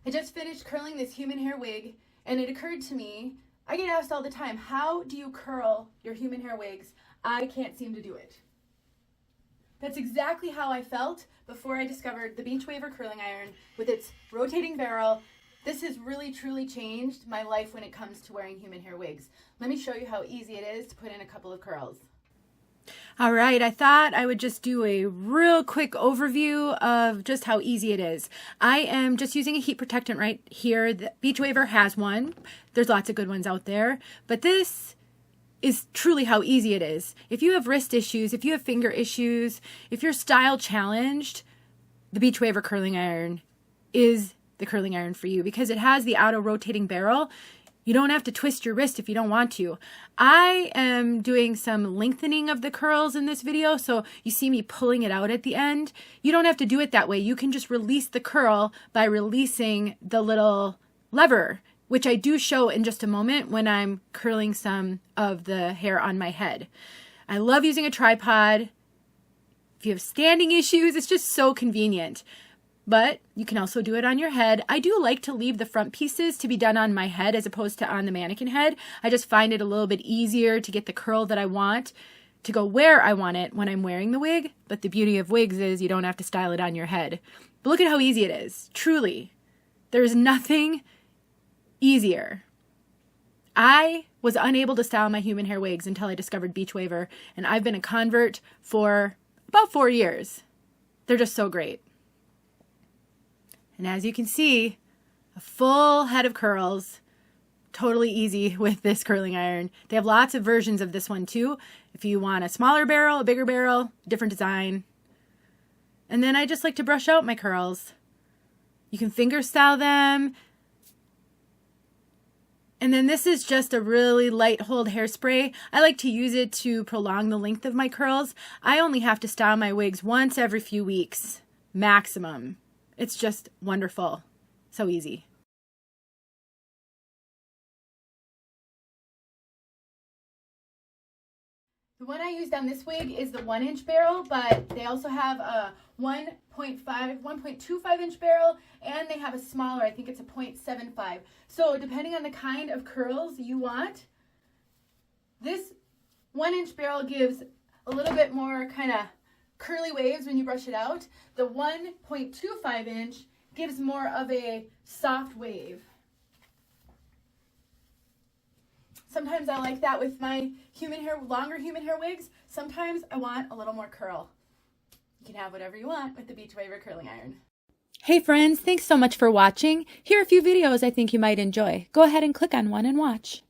I just finished curling this human hair wig, and it occurred to me, I get asked all the time, how do you curl your human hair wigs? I can't seem to do it. That's exactly how I felt before I discovered the Beachwaver curling iron with its rotating barrel. This has really truly changed my life when it comes to wearing human hair wigs. Let me show you how easy it is to put in a couple of curls. All right, I thought I would just do a real quick overview of just how easy it is. I am just using a heat protectant right here. The Beachwaver has one. There's lots of good ones out there, but this is truly how easy it is. If you have wrist issues, if you have finger issues, if you're style challenged, the Beachwaver curling iron is the curling iron for you because it has the auto rotating barrel. You don't have to twist your wrist if you don't want to. I am doing some lengthening of the curls in this video, so you see me pulling it out at the end. You don't have to do it that way. You can just release the curl by releasing the little lever, which I do show in just a moment when I'm curling some of the hair on my head. I love using a tripod. If you have standing issues, it's just so convenient. But you can also do it on your head. I do like to leave the front pieces to be done on my head as opposed to on the mannequin head. I just find it a little bit easier to get the curl that I want to go where I want it when I'm wearing the wig. But the beauty of wigs is you don't have to style it on your head. But look at how easy it is. Truly. There's nothing easier. I was unable to style my human hair wigs until I discovered Beachwaver, and I've been a convert for about 4 years. They're just so great. And as you can see, a full head of curls, totally easy with this curling iron. They have lots of versions of this one too. If you want a smaller barrel, a bigger barrel, different design. And then I just like to brush out my curls. You can finger style them. And then this is just a really light hold hairspray. I like to use it to prolong the length of my curls. I only have to style my wigs once every few weeks, maximum. It's just wonderful. So easy. The one I used on this wig is the 1-inch barrel, but they also have a 1.25-inch barrel, and they have a smaller, I think it's a 0.75. So depending on the kind of curls you want, this 1-inch barrel gives a little bit more kind of curly waves when you brush it out. The 1.25-inch gives more of a soft wave. Sometimes I like that with my longer human hair wigs. Sometimes I want a little more curl. You can have whatever you want with the Beachwaver curling iron. Hey friends, thanks so much for watching. Here are a few videos I think you might enjoy. Go ahead and click on one and watch.